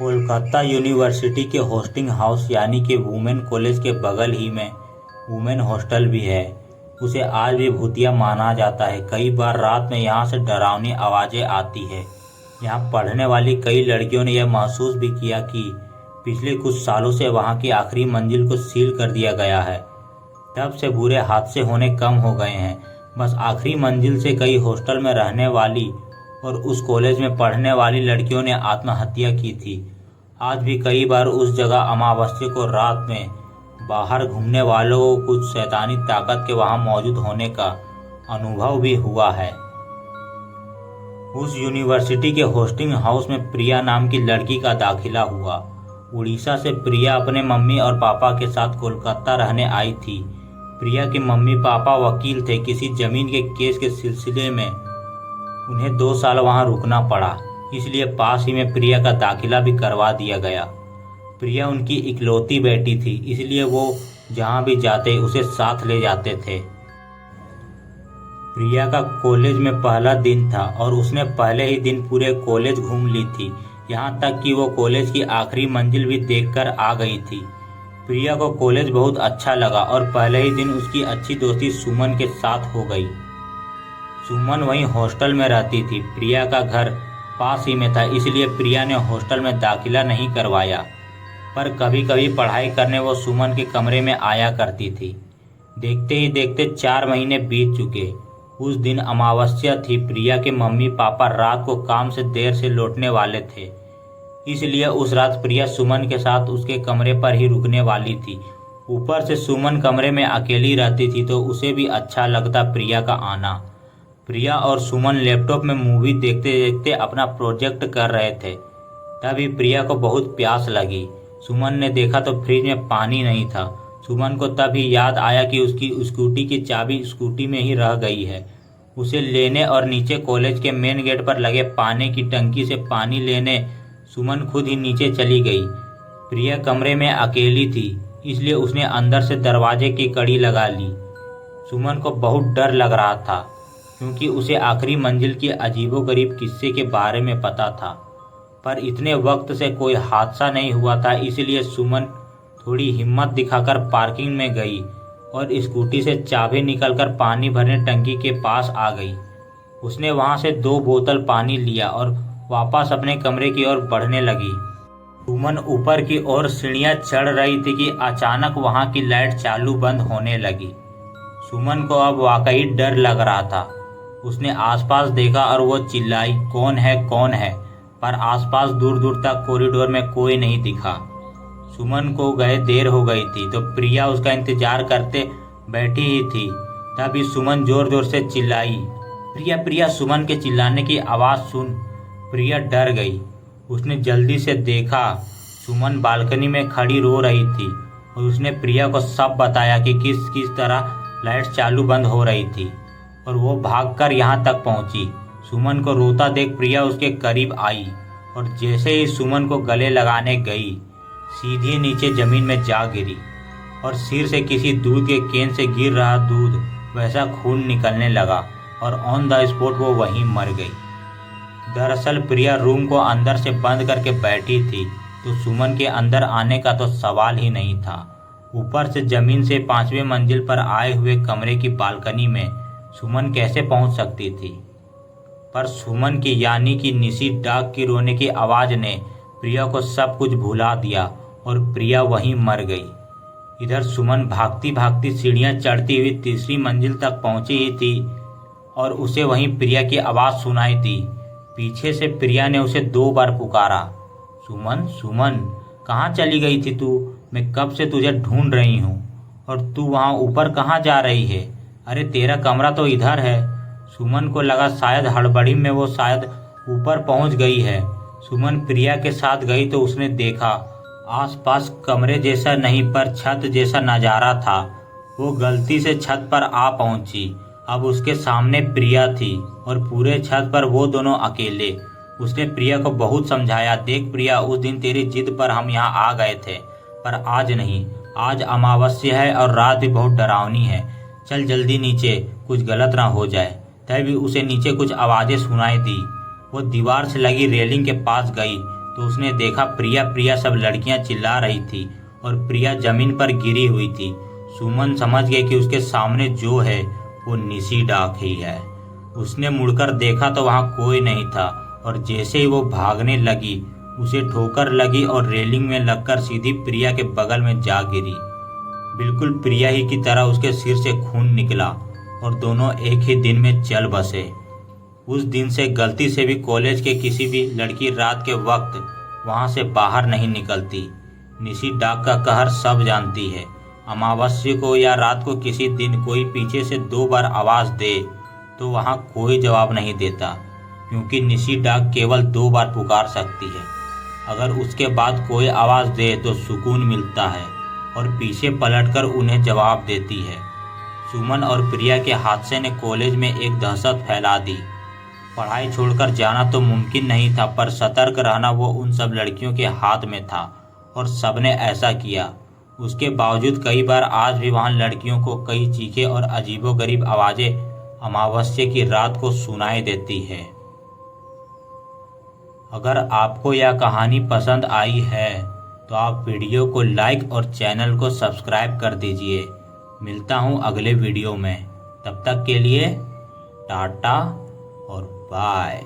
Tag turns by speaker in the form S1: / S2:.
S1: Kolkata university के hosting house यानी कि वुमेन कॉलेज के बगल ही में वुमेन हॉस्टल भी है। उसे आज भी भूतिया माना जाता है। कई बार रात में यहाँ से डरावनी आवाज़ें आती है। यहाँ पढ़ने वाली कई लड़कियों ने यह महसूस भी किया कि पिछले कुछ सालों से वहाँ की आखिरी मंजिल को सील कर दिया गया है। तब से बुरे हादसे होने कम हो गए हैं। बस आखिरी मंजिल से कई हॉस्टल में रहने वाली और उस कॉलेज में पढ़ने वाली लड़कियों ने आत्महत्या की थी। आज भी कई बार उस जगह अमावस्या को रात में बाहर घूमने वालों को कुछ शैतानी ताकत के वहां मौजूद होने का अनुभव भी हुआ है। उस यूनिवर्सिटी के होस्टिंग हाउस में प्रिया नाम की लड़की का दाखिला हुआ। उड़ीसा से प्रिया अपने मम्मी और पापा के साथ कोलकाता रहने आई थी। प्रिया के मम्मी पापा वकील थे। किसी जमीन के केस के सिलसिले में उन्हें 2 साल वहां रुकना पड़ा, इसलिए पास ही में प्रिया का दाखिला भी करवा दिया गया। प्रिया उनकी इकलौती बेटी थी, इसलिए वो जहां भी जाते उसे साथ ले जाते थे। प्रिया का कॉलेज में पहला दिन था और उसने पहले ही दिन पूरे कॉलेज घूम ली थी। यहाँ तक कि वो कॉलेज की आखिरी मंजिल भी देखकर आ गई थी। प्रिया को कॉलेज बहुत अच्छा लगा और पहले ही दिन उसकी अच्छी दोस्ती सुमन के साथ हो गई। सुमन वहीं हॉस्टल में रहती थी। प्रिया का घर पास ही में था, इसलिए प्रिया ने हॉस्टल में दाखिला नहीं करवाया, पर कभी कभी पढ़ाई करने वो सुमन के कमरे में आया करती थी। देखते ही देखते 4 महीने बीत चुके। उस दिन अमावस्या थी। प्रिया के मम्मी पापा रात को काम से देर से लौटने वाले थे, इसलिए उस रात प्रिया सुमन के साथ उसके कमरे पर ही रुकने वाली थी। ऊपर से सुमन कमरे में अकेली रहती थी तो उसे भी अच्छा लगता प्रिया का आना। प्रिया और सुमन लैपटॉप में मूवी देखते देखते अपना प्रोजेक्ट कर रहे थे। तभी प्रिया को बहुत प्यास लगी। सुमन ने देखा तो फ्रिज में पानी नहीं था। सुमन को तभी याद आया कि उसकी स्कूटी की चाबी स्कूटी में ही रह गई है। उसे लेने और नीचे कॉलेज के मेन गेट पर लगे पानी की टंकी से पानी लेने सुमन खुद ही नीचे चली गई। प्रिया कमरे में अकेली थी, इसलिए उसने अंदर से दरवाजे की कड़ी लगा ली। सुमन को बहुत डर लग रहा था, क्योंकि उसे आखिरी मंजिल के अजीबोगरीब किस्से के बारे में पता था, पर इतने वक्त से कोई हादसा नहीं हुआ था। इसलिए सुमन थोड़ी हिम्मत दिखाकर पार्किंग में गई और स्कूटी से चाबी निकालकर पानी भरने टंकी के पास आ गई। उसने वहां से 2 बोतल पानी लिया और वापस अपने कमरे की ओर बढ़ने लगी। सुमन ऊपर की ओर सीढ़ियां चढ़ रही थी कि अचानक वहां की लाइट चालू बंद होने लगी। सुमन को अब वाकई डर लग रहा था। उसने आसपास देखा और वो चिल्लाई, कौन है कौन है, पर आसपास दूर दूर तक कॉरिडोर में कोई नहीं दिखा। सुमन को गए देर हो गई थी तो प्रिया उसका इंतजार करते बैठी ही थी। तभी सुमन जोर जोर से चिल्लाई, प्रिया प्रिया। सुमन के चिल्लाने की आवाज़ सुन प्रिया डर गई। उसने जल्दी से देखा, सुमन बालकनी में खड़ी रो रही थी और उसने प्रिया को सब बताया कि किस किस तरह लाइट चालू बंद हो रही थी और वो भागकर यहाँ तक पहुँची। सुमन को रोता देख प्रिया उसके करीब आई और जैसे ही सुमन को गले लगाने गई, सीधी नीचे जमीन में जा गिरी और सिर से किसी दूध के केन से गिर रहा दूध वैसा खून निकलने लगा और ऑन द स्पॉट वो वहीं मर गई। दरअसल प्रिया रूम को अंदर से बंद करके बैठी थी, तो सुमन के अंदर आने का तो सवाल ही नहीं था। ऊपर से जमीन से 5वें मंजिल पर आए हुए कमरे की बालकनी में सुमन कैसे पहुंच सकती थी? पर सुमन की यानी कि निशी डाक की रोने की आवाज़ ने प्रिया को सब कुछ भुला दिया और प्रिया वहीं मर गई। इधर सुमन भागती भागती सीढ़ियां चढ़ती हुई 3री मंजिल तक पहुंची ही थी और उसे वहीं प्रिया की आवाज़ सुनाई दी। पीछे से प्रिया ने उसे 2 बार पुकारा, सुमन सुमन, कहाँ चली गई थी तू? मैं कब से तुझे ढूंढ रही हूँ। और तू वहाँ ऊपर कहाँ जा रही है? अरे तेरा कमरा तो इधर है। सुमन को लगा शायद हड़बड़ी में वो शायद ऊपर पहुँच गई है। सुमन प्रिया के साथ गई तो उसने देखा आसपास कमरे जैसा नहीं पर छत जैसा नज़ारा था। वो गलती से छत पर आ पहुंची। अब उसके सामने प्रिया थी और पूरे छत पर वो दोनों अकेले। उसने प्रिया को बहुत समझाया, देख प्रिया, उस दिन तेरी जिद पर हम यहाँ आ गए थे, पर आज नहीं। आज अमावस्या है और रात भी बहुत डरावनी है। चल जल्दी नीचे, कुछ गलत ना हो जाए। तभी उसे नीचे कुछ आवाज़ें सुनाई दी। वो दीवार से लगी रेलिंग के पास गई तो तो उसने देखा प्रिया प्रिया सब लड़कियां चिल्ला रही थी और प्रिया जमीन पर गिरी हुई थी। सुमन समझ गए कि उसके सामने जो है वो निशी डाक ही है। उसने मुड़कर देखा तो वहाँ कोई नहीं था और जैसे ही वो भागने लगी उसे ठोकर लगी और रेलिंग में लगकर सीधी प्रिया के बगल में जा गिरी। बिल्कुल प्रिया ही की तरह उसके सिर से खून निकला और दोनों एक ही दिन में चल बसे। उस दिन से गलती से भी कॉलेज के किसी भी लड़की रात के वक्त वहाँ से बाहर नहीं निकलती। निशी डाक का कहर सब जानती है। अमावस्या को या रात को किसी दिन कोई पीछे से 2 बार आवाज़ दे तो वहाँ कोई जवाब नहीं देता, क्योंकि निशी डाक केवल 2 बार पुकार सकती है। अगर उसके बाद कोई आवाज़ दे तो सुकून मिलता है और पीछे पलटकर उन्हें जवाब देती है। सुमन और प्रिया के हादसे ने कॉलेज में एक दहशत फैला दी। पढ़ाई छोड़कर जाना तो मुमकिन नहीं था, पर सतर्क रहना वो उन सब लड़कियों के हाथ में था और सबने ऐसा किया। उसके बावजूद कई बार आज भी वहाँ लड़कियों को कई चीखें और अजीबोगरीब आवाज़ें अमावस्या की रात को सुनाई देती है। अगर आपको यह कहानी पसंद आई है तो आप वीडियो को लाइक और चैनल को सब्सक्राइब कर दीजिए। मिलता हूँ अगले वीडियो में, तब तक के लिए टाटा और बाय।